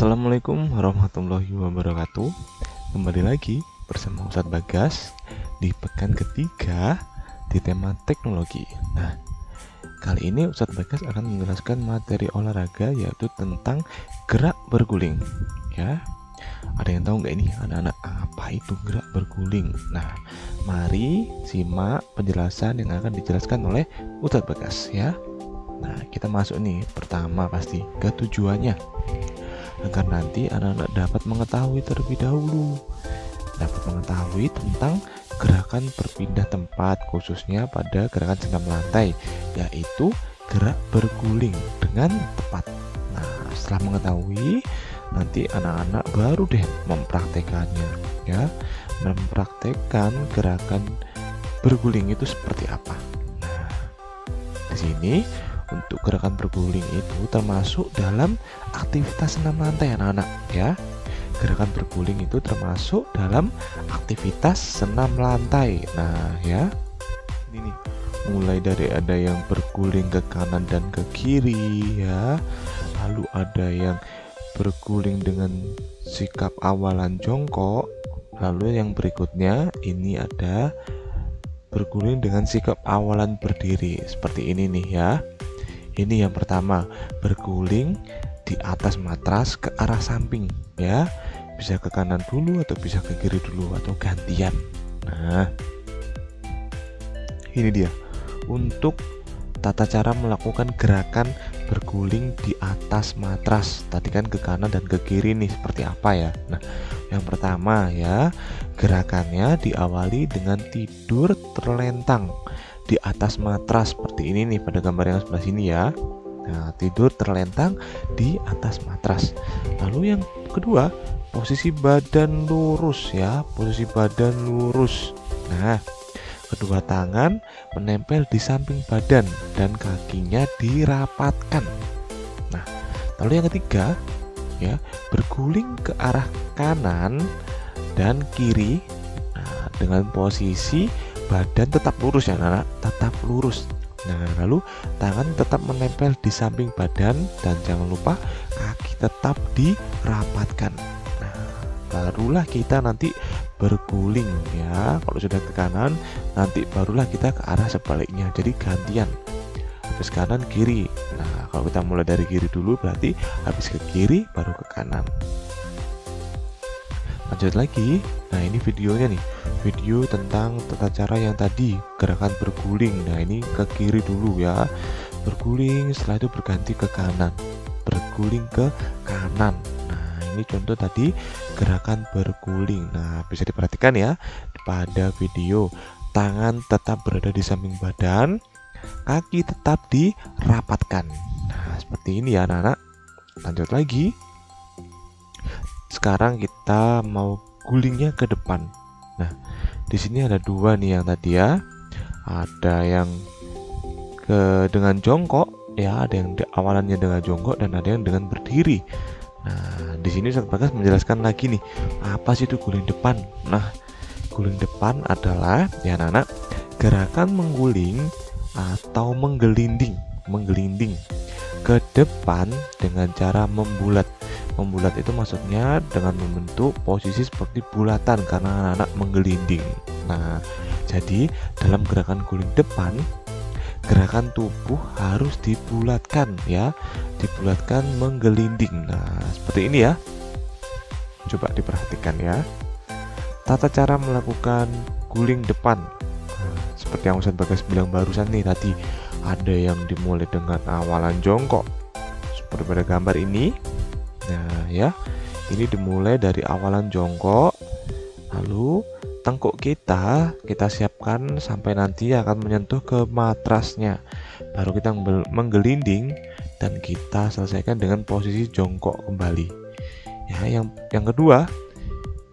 Assalamualaikum warahmatullahi wabarakatuh. Kembali lagi bersama Ustadz Bagas di pekan ketiga di tema teknologi. Nah, kali ini Ustadz Bagas akan menjelaskan materi olahraga yaitu tentang gerak berguling. Ya, ada yang tahu nggak ini anak-anak apa itu gerak berguling? Nah, mari simak penjelasan yang akan dijelaskan oleh Ustadz Bagas ya. Nah, kita masuk nih pertama pasti ke tujuannya, agar nanti anak-anak dapat mengetahui terlebih dahulu, dapat mengetahui tentang gerakan berpindah tempat, khususnya pada gerakan senam lantai, yaitu gerak berguling dengan tepat. Nah, setelah mengetahui, nanti anak-anak baru deh mempraktekannya ya, mempraktekkan gerakan berguling itu seperti apa. Nah, di sini untuk gerakan berguling itu termasuk dalam aktivitas senam lantai anak-anak ya. Gerakan berguling itu termasuk dalam aktivitas senam lantai. Nah ya, ini nih, mulai dari ada yang berguling ke kanan dan ke kiri ya, lalu ada yang berguling dengan sikap awalan jongkok, lalu yang berikutnya ini ada berguling dengan sikap awalan berdiri seperti ini nih ya. Ini yang pertama, berguling di atas matras ke arah samping ya, bisa ke kanan dulu atau bisa ke kiri dulu atau gantian. Nah, ini dia untuk tata cara melakukan gerakan berguling di atas matras. Tadi kan ke kanan dan ke kiri nih, seperti apa ya. Nah, yang pertama ya, gerakannya diawali dengan tidur terlentang di atas matras seperti ini nih pada gambar yang sebelah sini ya. Nah, tidur terlentang di atas matras. Lalu yang kedua, posisi badan lurus ya, posisi badan lurus. Nah, kedua tangan menempel di samping badan dan kakinya dirapatkan. Nah, lalu yang ketiga ya, berguling ke arah kanan dan kiri. Nah, dengan posisi badan tetap lurus ya anak, tetap lurus. Nah, lalu tangan tetap menempel di samping badan dan jangan lupa kaki tetap dirapatkan. Nah, barulah kita nanti berguling ya. Kalau sudah ke kanan, nanti barulah kita ke arah sebaliknya. Jadi gantian. Habis kanan kiri. Nah, kalau kita mulai dari kiri dulu berarti habis ke kiri baru ke kanan. Lanjut lagi. Nah, ini videonya nih, video tentang tata cara yang tadi, gerakan berguling. Nah, ini ke kiri dulu ya, berguling, setelah itu berganti ke kanan, berguling ke kanan. Nah, ini contoh tadi gerakan berguling. Nah, bisa diperhatikan ya pada video, tangan tetap berada di samping badan, kaki tetap dirapatkan. Nah, seperti ini ya anak-anak. Lanjut lagi. Sekarang kita mau gulingnya ke depan. Nah, di sini ada dua nih yang tadi ya. Ada yang dengan jongkok ya, ada yang awalannya dengan jongkok dan ada yang dengan berdiri. Nah, di sini Ustadz Bagas menjelaskan lagi nih, apa sih itu guling depan? Nah, guling depan adalah ya anak-anak, gerakan mengguling atau menggelinding ke depan dengan cara membulat. Membulat itu maksudnya dengan membentuk posisi seperti bulatan karena anak menggelinding. Nah, jadi dalam gerakan guling depan, gerakan tubuh harus dibulatkan ya, dibulatkan menggelinding. Nah, seperti ini ya. Coba diperhatikan ya. Tata cara melakukan guling depan. Nah, seperti yang Ustadz Bagas bilang barusan nih tadi, ada yang dimulai dengan awalan jongkok seperti pada gambar ini. Nah ya, ini dimulai dari awalan jongkok, lalu tengkuk kita siapkan sampai nanti akan menyentuh ke matrasnya, baru kita menggelinding dan kita selesaikan dengan posisi jongkok kembali ya. Yang kedua,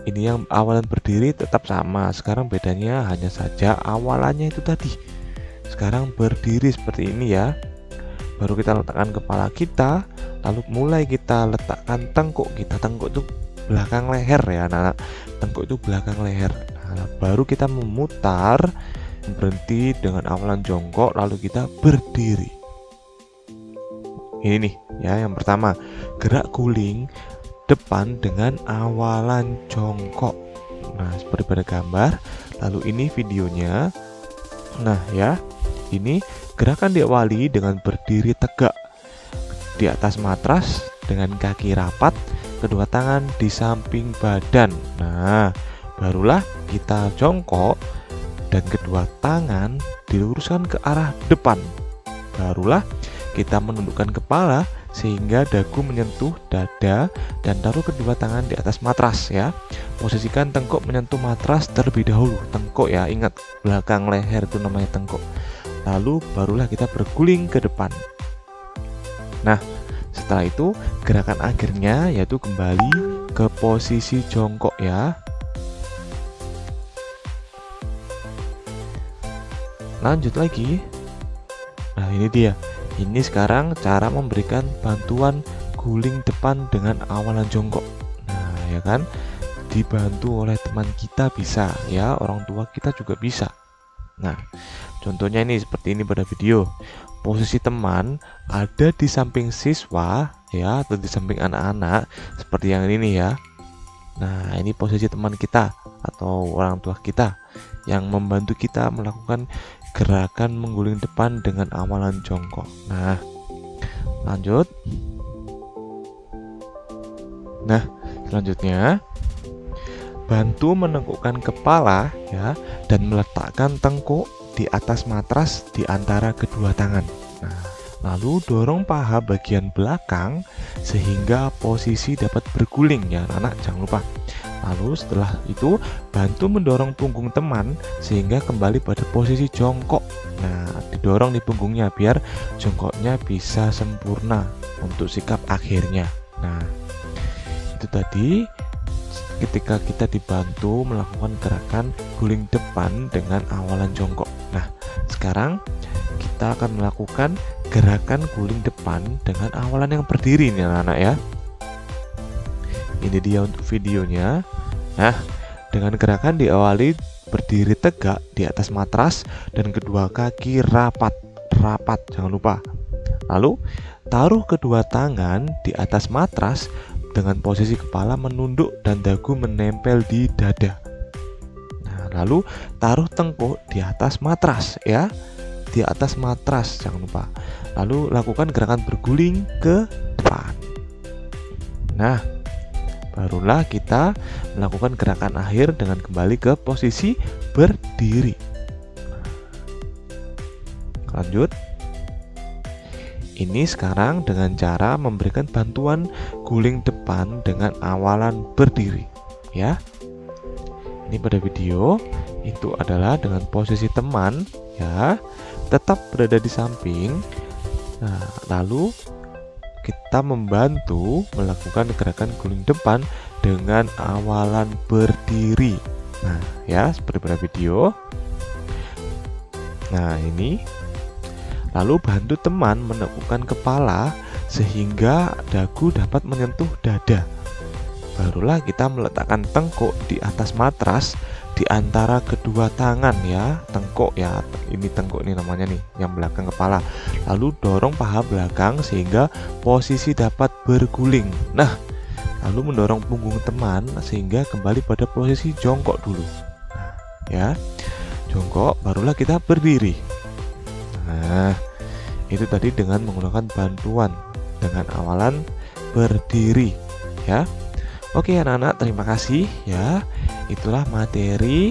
ini yang awalan berdiri tetap sama, sekarang bedanya hanya saja awalannya itu tadi sekarang berdiri seperti ini ya. Baru kita letakkan kepala kita, lalu mulai kita letakkan tengkuk kita. Tengkuk itu belakang leher ya anak-anak, tengkuk itu belakang leher. Nah, baru kita memutar, berhenti dengan awalan jongkok, lalu kita berdiri. Ini nih ya, yang pertama, gerak guling depan dengan awalan jongkok. Nah, seperti pada gambar. Lalu ini videonya. Nah ya, ini gerakan diawali dengan berdiri tegak di atas matras dengan kaki rapat, kedua tangan di samping badan. Nah, barulah kita jongkok dan kedua tangan diluruskan ke arah depan. Barulah kita menundukkan kepala sehingga dagu menyentuh dada dan taruh kedua tangan di atas matras ya. Posisikan tengkuk menyentuh matras terlebih dahulu. Tengkuk ya, ingat belakang leher itu namanya tengkuk. Lalu barulah kita berguling ke depan. Nah, setelah itu gerakan akhirnya yaitu kembali ke posisi jongkok ya. Lanjut lagi. Nah, ini dia. Ini sekarang cara memberikan bantuan guling depan dengan awalan jongkok. Nah, ya kan? Dibantu oleh teman kita bisa ya, orang tua kita juga bisa. Nah, contohnya ini seperti ini pada video. Posisi teman ada di samping siswa ya, atau di samping anak-anak seperti yang ini ya. Nah, ini posisi teman kita atau orang tua kita yang membantu kita melakukan gerakan mengguling depan dengan awalan jongkok. Nah, lanjut. Nah, selanjutnya bantu menengkukkan kepala ya dan meletakkan tengkuk di atas matras di antara kedua tangan. Nah, lalu dorong paha bagian belakang sehingga posisi dapat berguling ya anak-anak, jangan lupa. Lalu setelah itu bantu mendorong punggung teman sehingga kembali pada posisi jongkok. Nah, didorong di punggungnya biar jongkoknya bisa sempurna untuk sikap akhirnya. Nah, itu tadi ketika kita dibantu melakukan gerakan guling depan dengan awalan jongkok. Nah, sekarang kita akan melakukan gerakan guling depan dengan awalan yang berdiri nih anak-anak ya. Ini dia untuk videonya. Nah, dengan gerakan diawali berdiri tegak di atas matras dan kedua kaki rapat, jangan lupa. Lalu taruh kedua tangan di atas matras dengan posisi kepala menunduk dan dagu menempel di dada. Nah, lalu taruh tengkuk di atas matras ya, di atas matras jangan lupa. Lalu lakukan gerakan berguling ke depan. Nah, barulah kita melakukan gerakan akhir dengan kembali ke posisi berdiri. Lanjut. Ini sekarang dengan cara memberikan bantuan guling depan dengan awalan berdiri ya. Ini pada video itu adalah dengan posisi teman ya, tetap berada di samping. Nah, lalu kita membantu melakukan gerakan guling depan dengan awalan berdiri. Nah, ya seperti pada video. Nah, ini lalu bantu teman menekukkan kepala sehingga dagu dapat menyentuh dada. Barulah kita meletakkan tengkuk di atas matras di antara kedua tangan ya, tengkuk ya, ini tengkuk ini namanya nih, yang belakang kepala. Lalu dorong paha belakang sehingga posisi dapat berguling. Nah, lalu mendorong punggung teman sehingga kembali pada posisi jongkok dulu. Nah, ya, jongkok, barulah kita berdiri. Nah, itu tadi dengan menggunakan bantuan dengan awalan berdiri ya. Oke anak-anak, terima kasih ya. Itulah materi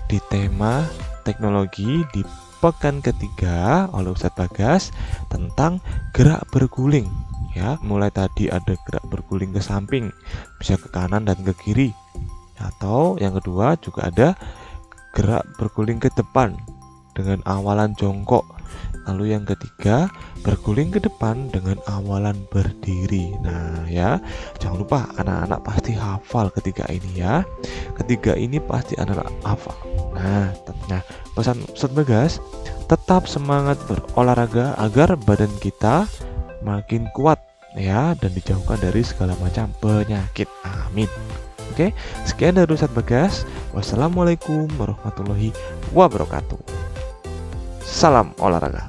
di tema teknologi di pekan ketiga oleh Ustadz Bagas tentang gerak berguling ya. Mulai tadi ada gerak berguling ke samping, bisa ke kanan dan ke kiri. Atau yang kedua juga ada gerak berguling ke depan dengan awalan jongkok. Lalu yang ketiga, berguling ke depan dengan awalan berdiri. Nah ya, jangan lupa anak-anak pasti hafal ketiga ini ya. Ketiga ini pasti anak-anak hafal. Nah, pesan Ustadz Bagas, tetap semangat berolahraga agar badan kita makin kuat ya, dan dijauhkan dari segala macam penyakit. Amin. Oke, sekian dari Ustadz Bagas. Wassalamualaikum warahmatullahi wabarakatuh. Salam olahraga.